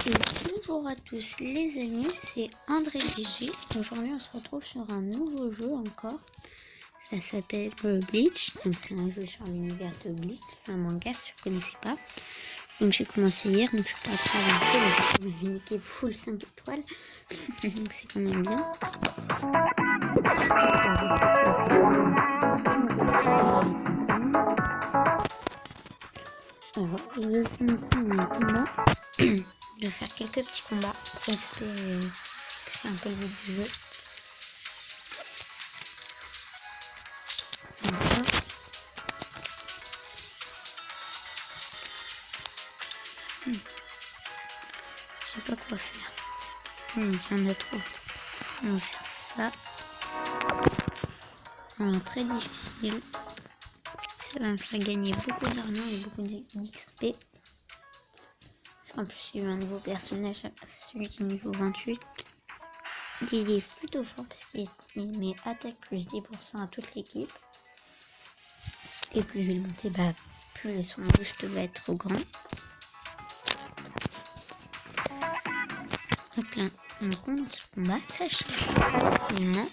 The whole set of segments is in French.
Et bonjour à tous les amis, c'est André BG. Aujourd'hui on se retrouve sur un nouveau jeu encore. Ça s'appelle Bleach. Donc c'est un jeu sur l'univers de Bleach. C'est un manga si vous ne connaissez pas. Donc j'ai commencé hier, donc je suis pas trop avancée. J'ai quand même niqué full 5 étoiles. Donc c'est quand même bien. Alors je vais vous montrer mon combat. Je vais faire quelques petits combats pour expliquer c'est un peu le but du jeu. Voilà. Je sais pas quoi faire. Il y en a trop. On va faire ça. Alors, très difficile. Ça va me faire gagner beaucoup d'argent et beaucoup d'XP. Parce qu'en plus, il y a eu un nouveau personnage, celui qui est niveau 28. Il est plutôt fort parce qu'il met attaque plus 10% à toute l'équipe. Et plus je vais le monter, plus son boost va être grand. Hop là, on commence le combat. Sachez rapidement.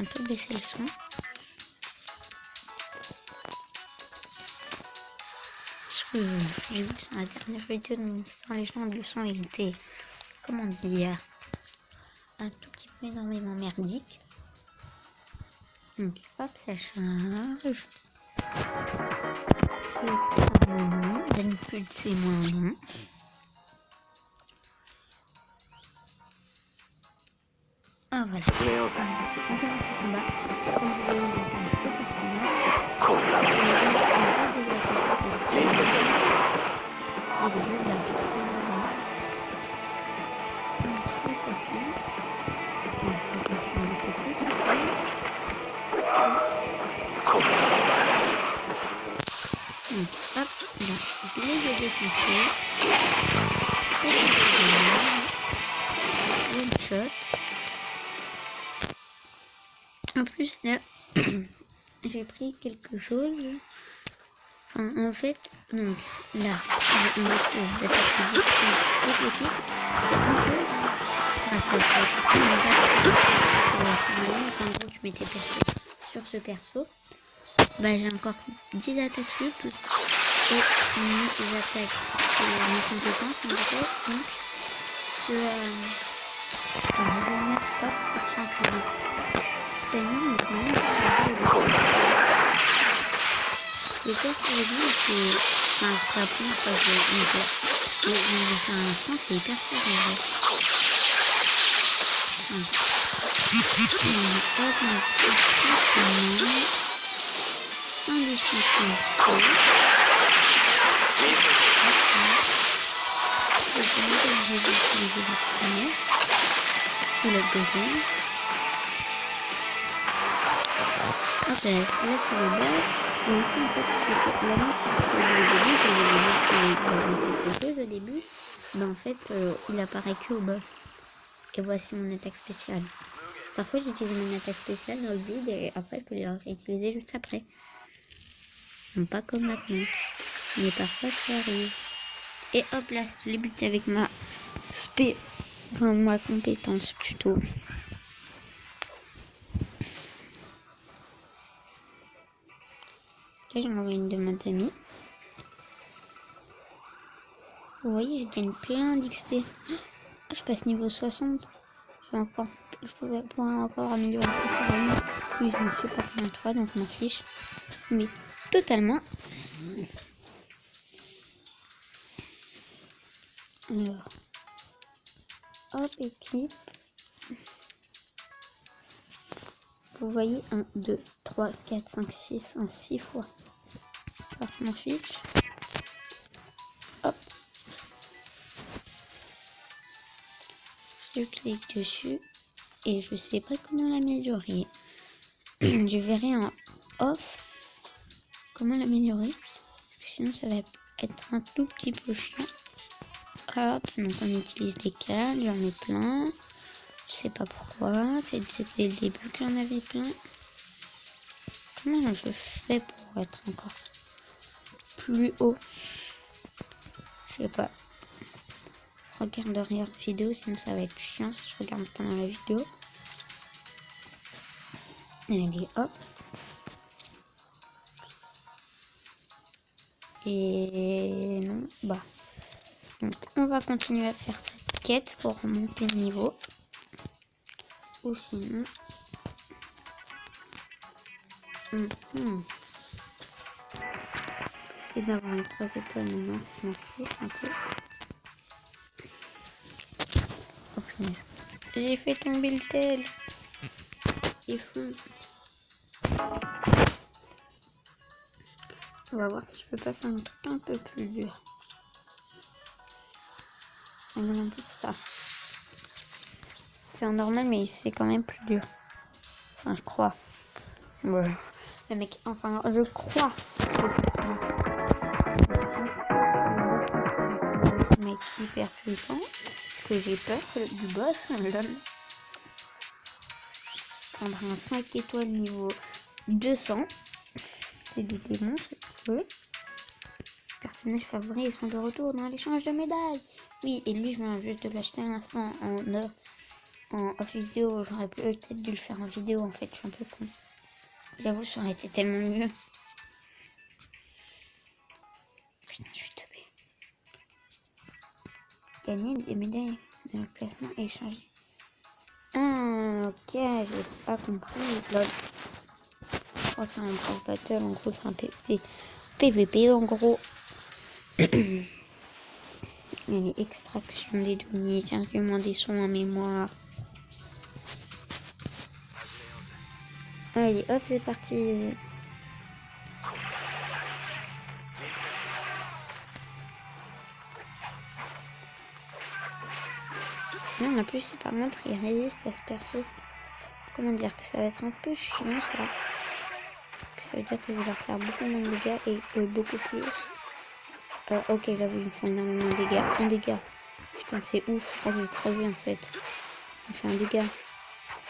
Un peu baisser le son. J'ai vu sur la dernière vidéo de Monster Legend, le son il était, comment dire, un tout petit peu énormément merdique. Donc hop, ça charge. D'habitude c'est moins long. Ah voilà. On commence le combat. Comme vous voyez, on va faire ce hop, là, je l'ai défoncé. One shot. En plus là, j'ai pris quelque chose. Enfin, en fait, donc là, on retrouve l'attaque de toute l'équipe. En gros, tu mettais perso sur ce perso. J'ai encore 10 attaques sup et mes attaques et mes compétences en gros. Donc, je vais mettre top pour changer. Le test avec lui, c'est. Enfin, c'est la première fois que je vais faire un instant, c'est hyper fort en vrai. Sans difficulté. Je vais utiliser la première. Ou la deuxième. Hop là, là c'est le bas. Et en fait, c'est la même chose au début. En fait, il apparaît que au boss. Et voici mon attaque spéciale. Parfois, j'utilise mon attaque spéciale dans le vide et après, je peux les réutiliser juste après. Non, pas comme maintenant. Mais parfois, ça arrive. Et hop là, je l'ai buté avec ma ma compétence plutôt. Ok, j'en envoie une demande d'amis. Vous voyez, je gagne plein d'XP. Je passe niveau 60. Je pourrais encore améliorer le performance. Oui, je me suis pas combien de fois, donc je m'en fiche. Mais totalement. Alors. Hop, équipe. Vous voyez, 1, 2, 3, 4, 5, 6 en 6 fois. Alors, je m'en fiche. Hop. Je clique dessus. Et je sais pas comment l'améliorer. Je verrai en off comment l'améliorer. Parce que sinon, ça va être un tout petit peu chiant. Hop, donc on utilise des câbles, j'en ai plein. Je sais pas pourquoi, c'était le début que j'en avais plein. Comment je fais pour être encore plus haut? Je sais pas. regarde derrière la vidéo, sinon ça va être chiant si je regarde pendant la vidéo. Allez, hop. Et non, bah. Donc on va continuer à faire cette quête pour monter le niveau. Ou sinon... C'est d'avoir une 3 étoiles maintenant, je m'en fous un peu. Oh, punaise. J'ai fait tomber le tel. Il fond. On va voir si je peux pas faire un truc un peu plus dur. Regarde ça. C'est en normal, mais c'est quand même plus dur. Enfin, je crois. Ouais. Le mec, enfin, je crois. Le mec hyper puissant. Parce que j'ai peur du boss. Lol. Prendre un 5 étoiles niveau 200. C'est des démons, c'est eux. Personnages favoris sont de retour dans l'échange de médailles. Oui, et lui, je viens juste de l'acheter un instant en off vidéo. J'aurais peut-être dû le faire en vidéo, en fait. Je suis un peu con. J'avoue, ça aurait été tellement mieux. Putain, je suis tombée. Gagner des médailles de classement et échanger. Ah, ok, j'ai pas compris. Lol. Je crois que c'est un pro battle. En gros, c'est un PVP, en gros. Les extractions des données, argument des sons en mémoire. Allez, hop, c'est parti. Non, en plus, par contre, il résiste à ce perso. Comment dire que ça va être un peu chiant, ça. Que ça veut dire que je vais leur faire beaucoup moins de dégâts et beaucoup plus. Ok, j'avoue, ils me font énormément de dégâts. Un dégât. Putain, c'est ouf. Je crois que j'ai crevé en fait. Il fait un dégât.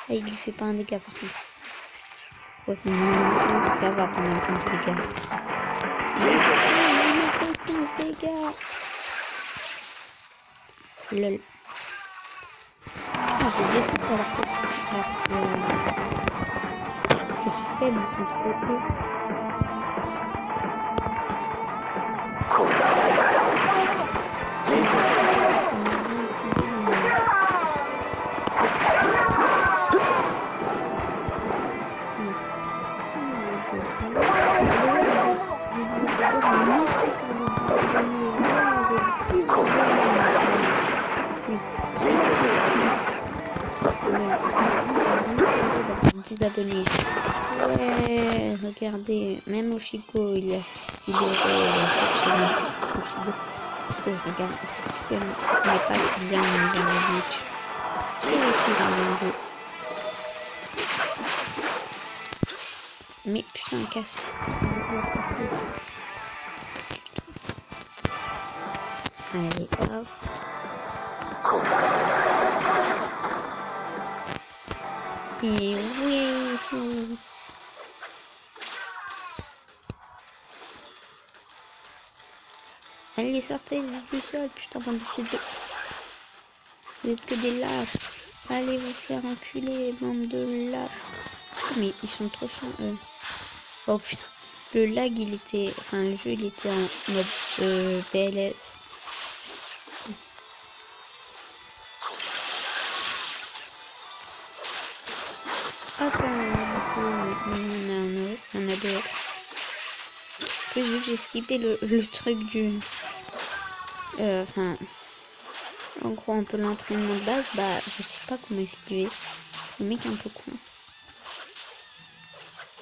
Ah, il lui fait pas un dégât par contre. Ouais, mais ça va quand même, 15 dégâts. Il fait 15 dégâts. Lol. Ah, j'ai dit ça alors que je fais mon contre-côté. Abonnés. Ouais, regardez, même Oshiko, il est parce que regarde, il n'est pas bien dans le but. Il est aussi dans le jeu. Mais putain, casse. Allez, hop. Et oui. Allez, sortez du sol, putain, bande de fils de... Vous êtes que des lâches. Allez vous faire enculer, bande de lâches. Mais ils sont trop chiants, eux. Oh putain. Le lag, il était... Enfin, le jeu, il était en mode PLS. On a deux. Plus vu que j'ai skippé le truc du... Enfin... en gros, un peu l'entraînement de base, bah, je sais pas comment esquiver. Le mec est un peu con.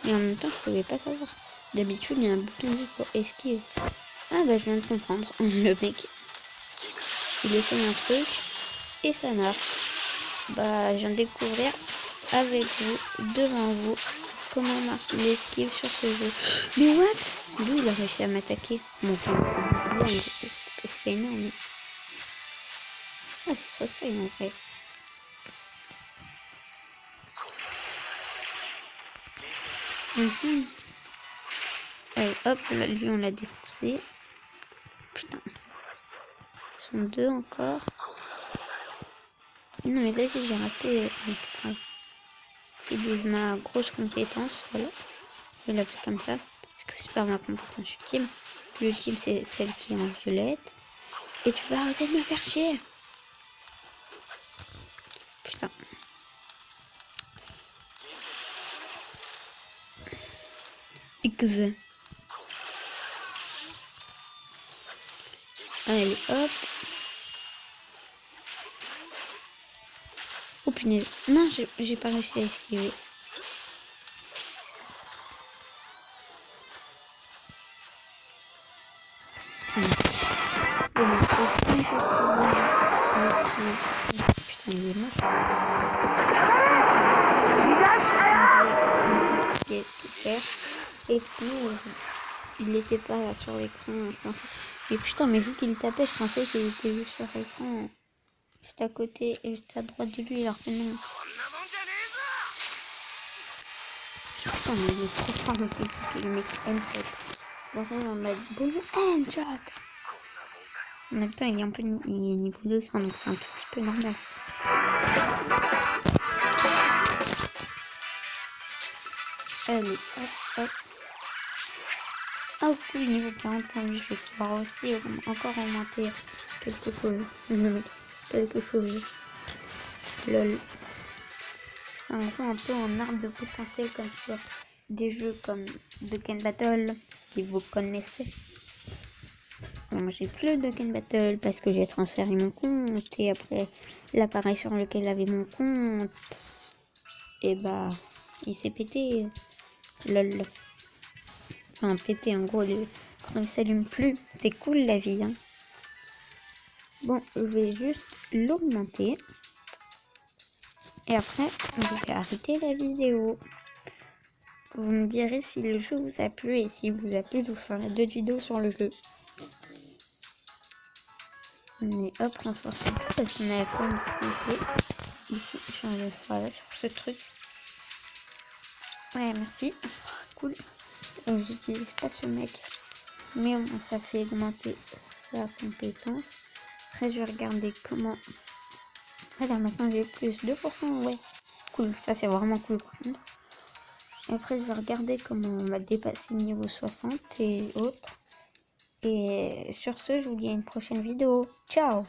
Et en même temps, je pouvais pas savoir. D'habitude, il y a un bouton juste pour esquiver. Ah bah, je viens de comprendre. Le mec, il essaye un truc et ça marche. Bah, je viens de découvrir avec vous, devant vous, comment marche l'esquive sur ce jeu. Mais what? D'où il a réussi à m'attaquer? Bon, c'est pas énorme. Ah, c'est trop style en vrai. Allez, hop, là, lui on l'a défoncé. Putain. Ils sont deux encore. Non mais vas-y, j'ai raté. S'ils disent ma grosse compétence, voilà. Je vais l'appeler comme ça. Parce que c'est pas ma compétence ultime. L'ultime c'est celle qui est en violette. Et tu vas arrêter de me faire chier. Putain. X. Allez, hop. Oh punaise. Non, j'ai pas réussi à esquiver. Putain, il est moche. Tout faire. Et puis, il était pas sur l'écran, je pensais. Mais putain, mais vu qu'il tapait, je pensais qu'il était juste sur l'écran. Juste à côté et juste à droite de lui, alors que non. Putain, mais il est trop fort, le mec headshot. Vraiment en mode boum, headshot. En même temps, il est un peu il est niveau 200, donc c'est un tout petit peu normal. Allez, hop, hop. Oh cool, niveau 40 pour lui, je vais pouvoir aussi encore augmenter quelque chose. Quelque chose. Lol. C'est un peu en arbre de potentiel comme sur des jeux comme Dokkan Battle, si vous connaissez. Moi j'ai plus le Dokkan Battle parce que j'ai transféré mon compte et après l'appareil sur lequel avait mon compte, et bah il s'est pété. Lol. Enfin pété en gros, quand il s'allume plus. C'est cool la vie, hein. Bon, je vais juste l'augmenter. Et après, je vais arrêter la vidéo. Vous me direz si le jeu vous a plu et si vous a plu, je vous ferai d'autres vidéos sur le jeu. Mais hop, renforcer tout parce qu'on avait pas compris. Ici, voilà, sur ce truc. Ouais, merci. Cool. J'utilise pas ce mec. Mais au moins, ça fait augmenter sa compétence. Après, je vais regarder comment... Voilà, maintenant j'ai plus 2%. Ouais, cool. Ça, c'est vraiment cool par contre. Après, je vais regarder comment on va dépasser le niveau 60 et autres. Et sur ce, je vous dis à une prochaine vidéo. Ciao!